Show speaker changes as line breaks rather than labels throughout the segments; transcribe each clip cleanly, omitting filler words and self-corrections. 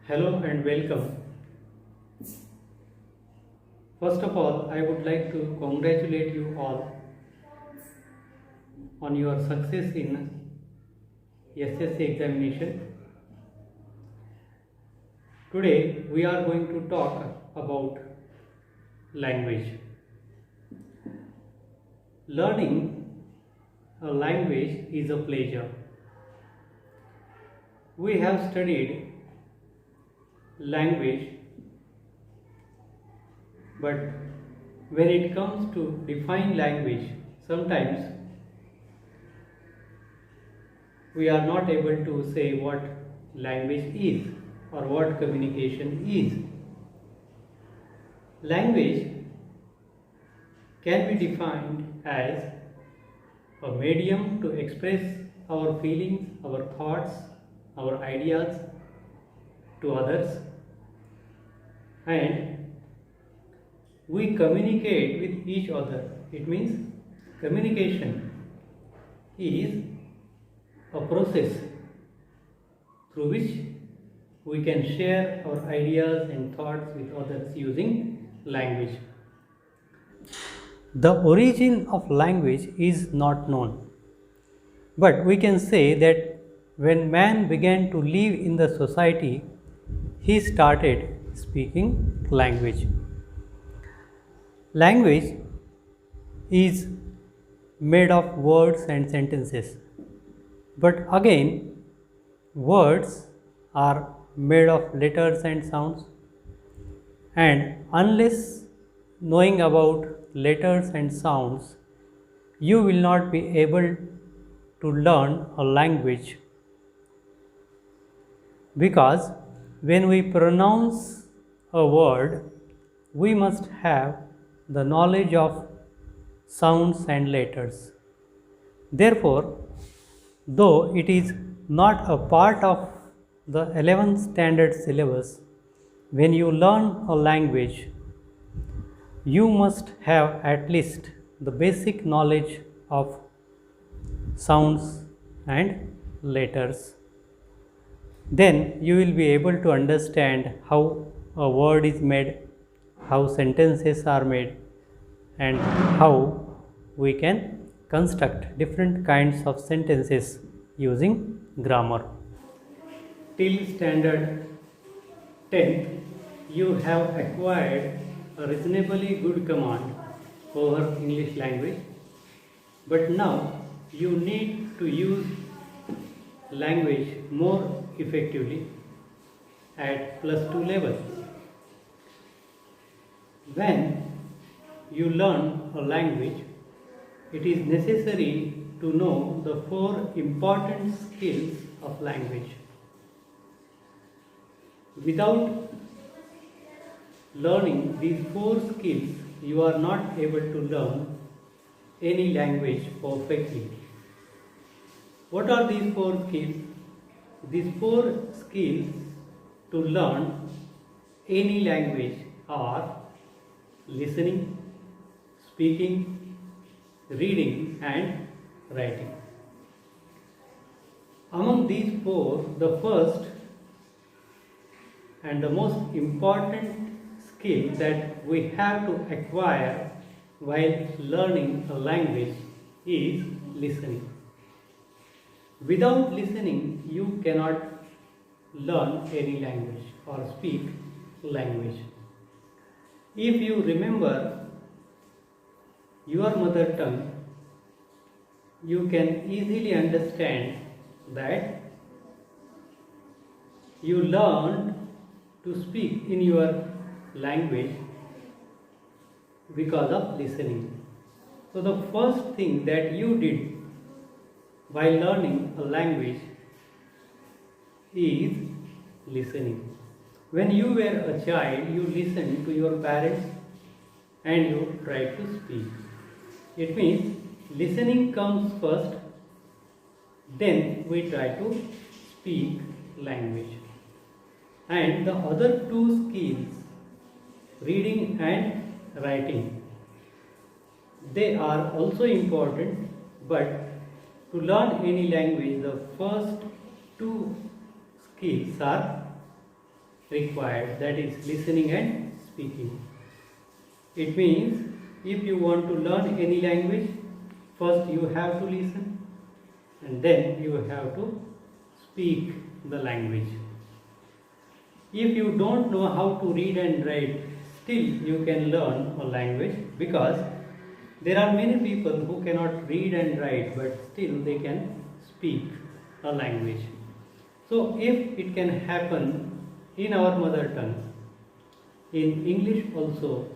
Hello and welcome. First of all, I would like to congratulate you all on your success in SSC examination. Today we are going to talk about language. Learning a language is a pleasure. We have studied language, but when it comes to define language, sometimes we are not able to say what language is or what communication is. Language can be defined as a medium to express our feelings, our thoughts, our ideas to others, and we communicate with each other. It means communication is a process through which we can share our ideas and thoughts with others using language. The origin of language is not known, but we can say that when man began to live in the society, he started speaking language. Language is made of words and sentences, but again, words are made of letters and sounds, and unless knowing about letters and sounds, you will not be able to learn a language, because when we pronounce a word, we must have the knowledge of sounds and letters. Therefore, though it is not a part of the 11th standard syllabus, when you learn a language, you must have at least the basic knowledge of sounds and letters. Then you will be able to understand how a word is made, how sentences are made, and how we can construct different kinds of sentences using grammar. Till standard 10th, you have acquired a reasonably good command over English language, but now you need to use language more effectively at +2 level. When you learn a language, it is necessary to know the 4 important skills of language. Without learning these 4 skills, you are not able to learn any language perfectly. What are these 4 skills? These 4 skills to learn any language are listening, speaking, reading, and writing. Among these 4, the first and the most important skill that we have to acquire while learning a language is listening. Without listening, you cannot learn any language or speak language. If you remember your mother tongue, you can easily understand that you learned to speak in your language because of listening. So the first thing that you did while learning a language is listening. When you were a child, you listened to your parents and you tried to speak. It means listening comes first, then we try to speak language. And the other 2 skills, reading and writing, they are also important, but to learn any language, the first 2 skills are required, that is listening and speaking. It means if you want to learn any language, first you have to listen and then you have to speak the language. If you don't know how to read and write, still you can learn a language, because there are many people who cannot read and write but still they can speak a language. So if it can happen in our mother tongue, in English also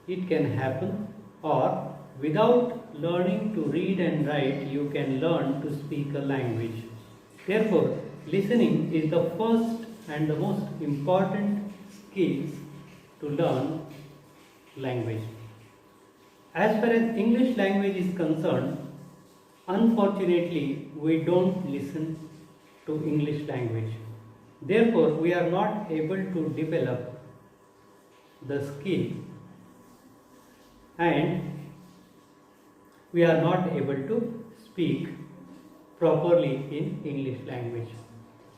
it can happen, or without learning to read and write you can learn to speak a language. Therefore, listening is the first and the most important skills to learn language. As far as English language is concerned, unfortunately we don't listen to English language. Therefore, we are not able to develop the skill and we are not able to speak properly in English language.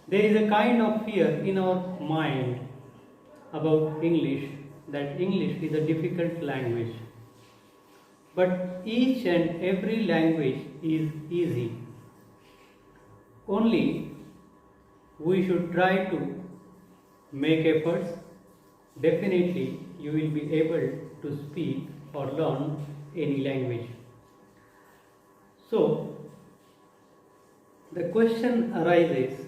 There is a kind of fear in our mind about English, that English is a difficult language. But each and every language is easy. Only we should try to make efforts. Definitely you will be able to speak or learn any language. So the question arises,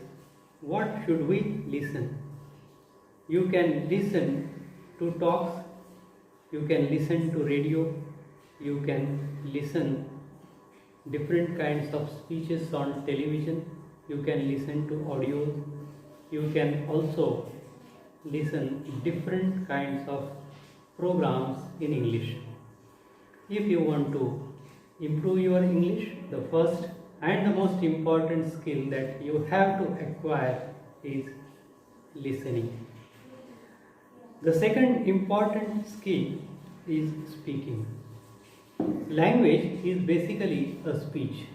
what should we listen? You can listen to talks, you can listen to radio, you can listen different kinds of speeches on television, you can listen to audio, you can also listen different kinds of programs in English. If you want to improve your English, the first and the most important skill that you have to acquire is listening. The second important skill is speaking. Language is basically a speech.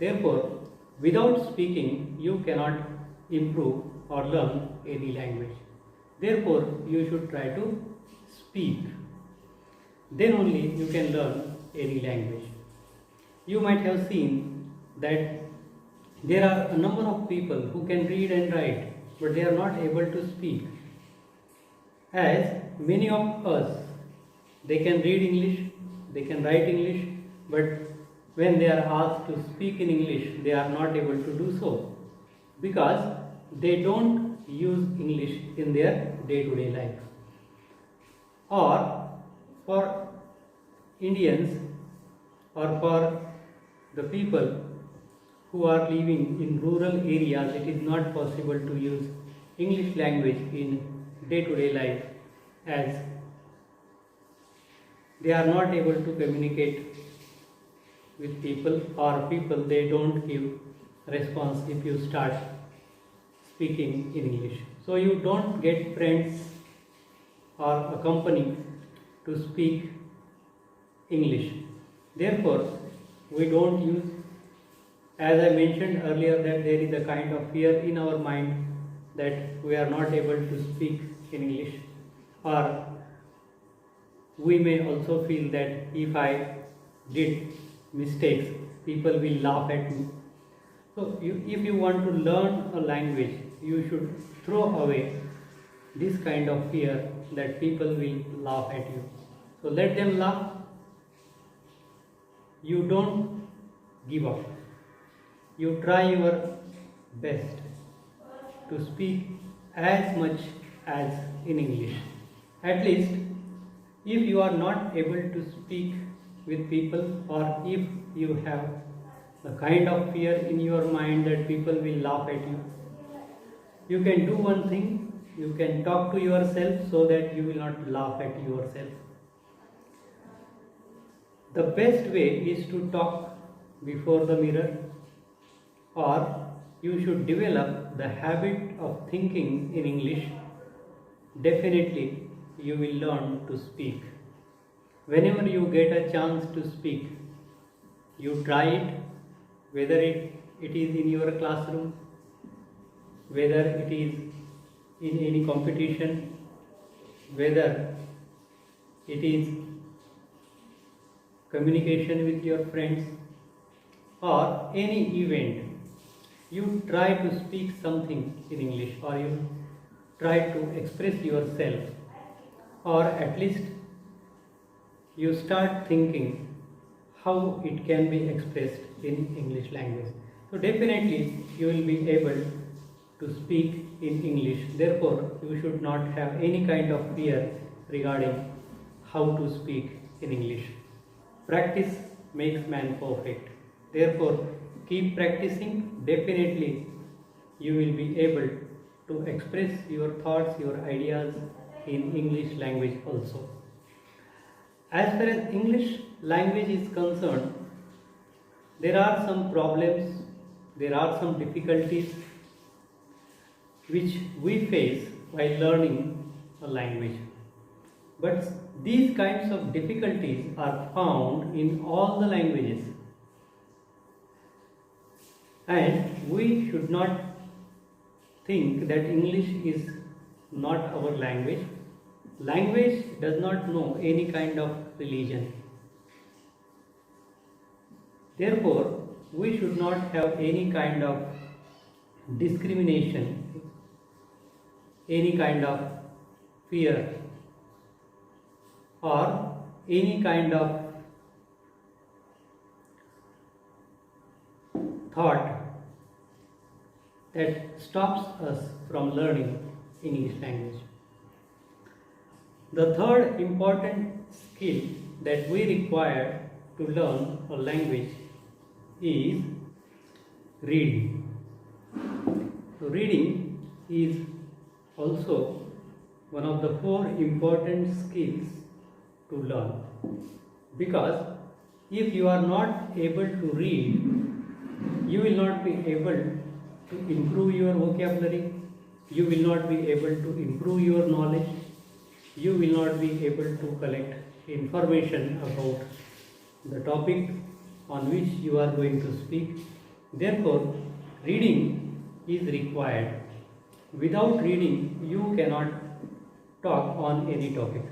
Therefore, without speaking, you cannot improve or learn any language. Therefore, you should try to speak. Then only you can learn any language. You might have seen that there are a number of people who can read and write, but they are not able to speak. As many of us, they can read English, they can write English, but when they are asked to speak in English, they are not able to do so, because they don't use English in their day-to-day life. Or for Indians, or for the people who are living in rural areas, it is not possible to use English language in day-to-day life, as they are not able to communicate with people, or people they don't give response if you start speaking in English. So you don't get friends or a company to speak English. Therefore, we don't use, as I mentioned earlier, that there is a kind of fear in our mind that we are not able to speak in English, or we may also feel that if I did mistakes, people will laugh at me. So if you want to learn a language, you should throw away this kind of fear that people will laugh at you. So let them laugh. You don't give up. You try your best to speak as much as in English. At least if you are not able to speak with people, or if you have a kind of fear in your mind that people will laugh at you, you can do one thing, you can talk to yourself so that you will not laugh at yourself. The best way is to talk before the mirror, or you should develop the habit of thinking in English. Definitely you will learn to speak. Whenever you get a chance to speak, you try it, whether it is in your classroom, whether it is in any competition, whether it is communication with your friends or any event, you try to speak something in English, or you try to express yourself, or at least you start thinking how it can be expressed in English language. So definitely you will be able to speak in English. Therefore, you should not have any kind of fear regarding how to speak in English. Practice makes man perfect. Therefore, keep practicing. Definitely you will be able to express your thoughts, your ideas in English language also. As far as English language is concerned, there are some problems, there are some difficulties which we face while learning a language. But these kinds of difficulties are found in all the languages, and we should not think that English is not our language. Language does not know any kind of religion. Therefore, we should not have any kind of discrimination, any kind of fear, or any kind of thought that stops us from learning English language. The third important skill that we require to learn a language is reading. So reading is also one of the 4 important skills to learn, because if you are not able to read, you will not be able to improve your vocabulary, you will not be able to improve your knowledge, you will not be able to collect information about the topic on which you are going to speak. Therefore, reading is required. Without reading, you cannot talk on any topic.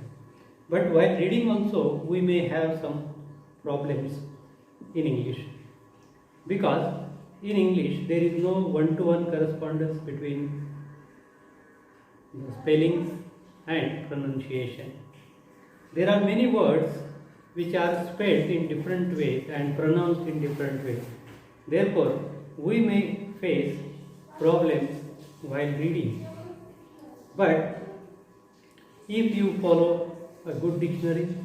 But while reading also, we may have some problems in English, because in English there is no one-to-one correspondence between the spellings and pronunciation. There are many words which are spelled in different ways and pronounced in different ways. Therefore, we may face problems while reading. But if you follow a good dictionary,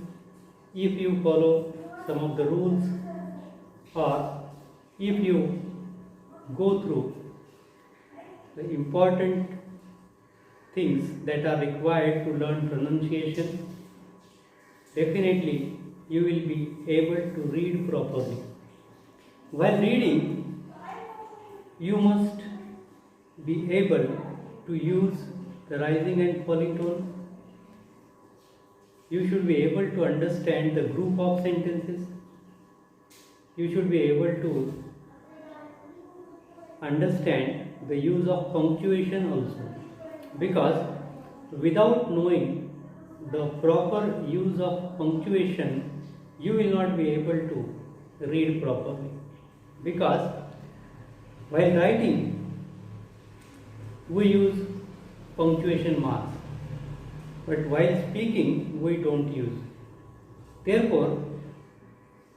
if you follow some of the rules, or if you go through the important things that are required to learn pronunciation, definitely you will be able to read properly. While reading, you must be able to use the rising and falling tone. You should be able to understand the group of sentences. You should be able to understand the use of punctuation also, because without knowing the proper use of punctuation, you will not be able to read properly. Because while writing, we use punctuation marks, but while speaking, we don't use. Therefore,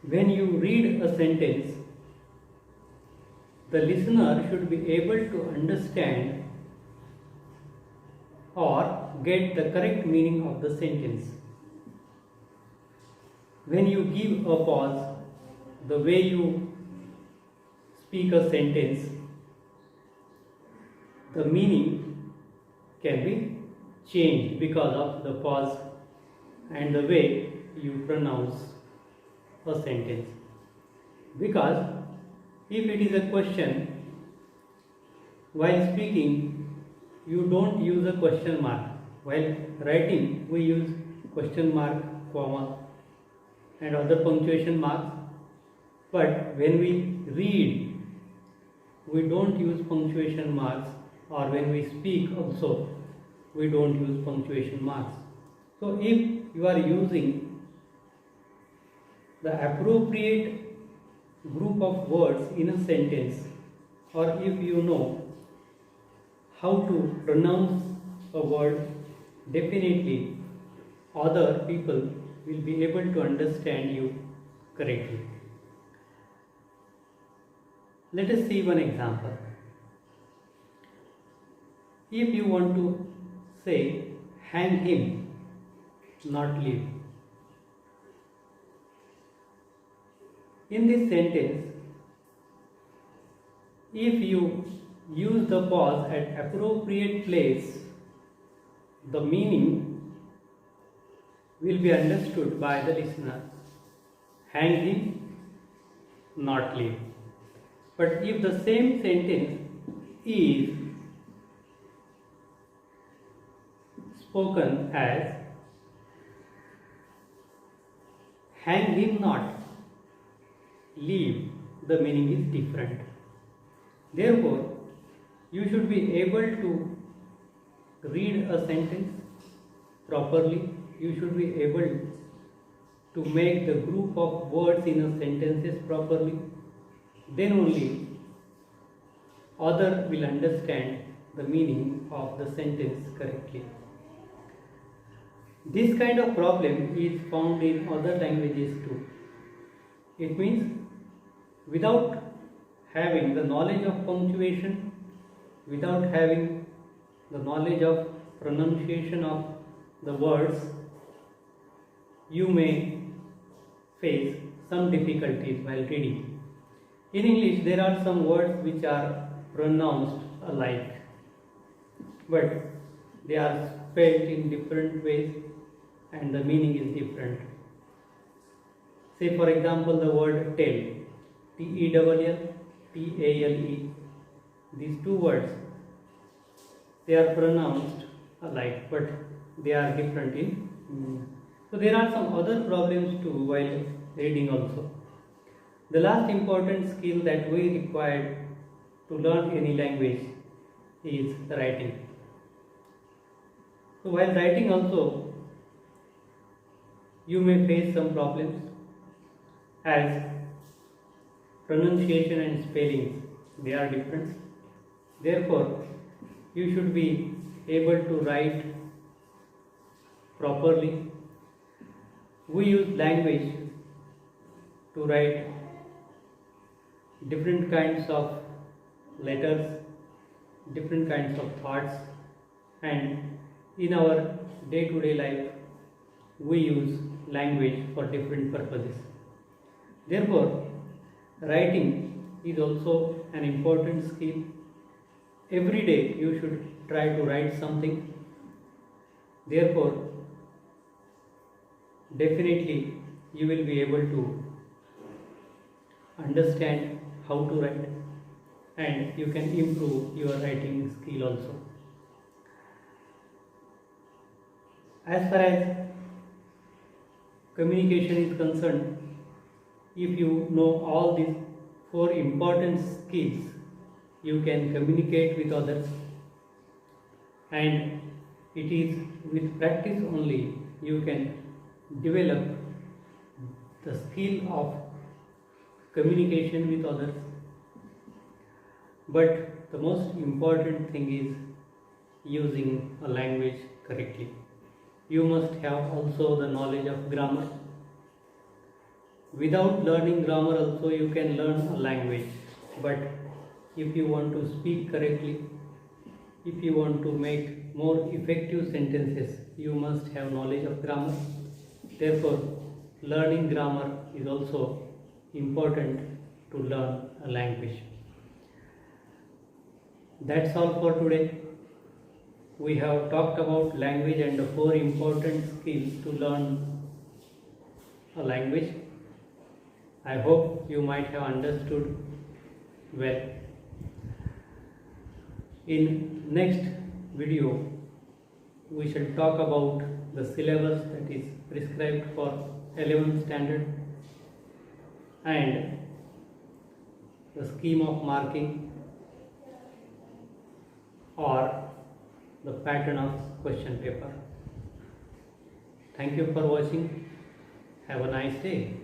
when you read a sentence, the listener should be able to understand or get the correct meaning of the sentence. When you give a pause, the way you speak a sentence, the meaning can be changed because of the pause and the way you pronounce a sentence. Because if it is a question, while speaking, you don't use a question mark. While writing, we use question mark, comma, and other punctuation marks. But when we read, we don't use punctuation marks, or when we speak also, we don't use punctuation marks. So if you are using the appropriate group of words in a sentence, or if you know how to pronounce a word, definitely other people will be able to understand you correctly. Let us see one example. If you want to say hang him, not leave. In this sentence, if you use the pause at appropriate place, the meaning will be understood by the listener. Hang him, not leave. But if the same sentence is spoken as hang him not, leave, the meaning is different. Therefore, you should be able to read a sentence properly. You should be able to make the group of words in a sentences properly. Then only other will understand the meaning of the sentence correctly. This kind of problem is found in other languages too. It means without having the knowledge of punctuation, without having the knowledge of pronunciation of the words, you may face some difficulties while reading. In English, there are some words which are pronounced alike, but they are spelled in different ways and the meaning is different. Say for example the word tell, T-E-L-L, T-A-L-E. These two words, they are pronounced alike, but they are different in meaning. So there are some other problems too while reading also. The last important skill that we require to learn any language is writing. So while writing also, you may face some problems as pronunciation and spellings, they are different. Therefore, you should be able to write properly. We use language to write different kinds of letters, different kinds of thoughts, and in our day-to-day life we use language for different purposes. Therefore, writing is also an important skill. Every day you should try to write something. Therefore, definitely you will be able to understand how to write and you can improve your writing skill also. As far as communication is concerned, if you know all these 4 important skills, you can communicate with others, and it is with practice only you can develop the skill of communication with others. But the most important thing is using a language correctly. You must have also the knowledge of grammar. Without learning grammar also you can learn a language, but if you want to speak correctly, if you want to make more effective sentences, you must have knowledge of grammar. Therefore, learning grammar is also important to learn a language. That's all for today. We have talked about language and the 4 important skills to learn a language. I hope you might have understood well. In next video, we shall talk about the syllabus that is prescribed for 11th standard and the scheme of marking, or the pattern of question paper. Thank you for watching. Have a nice day.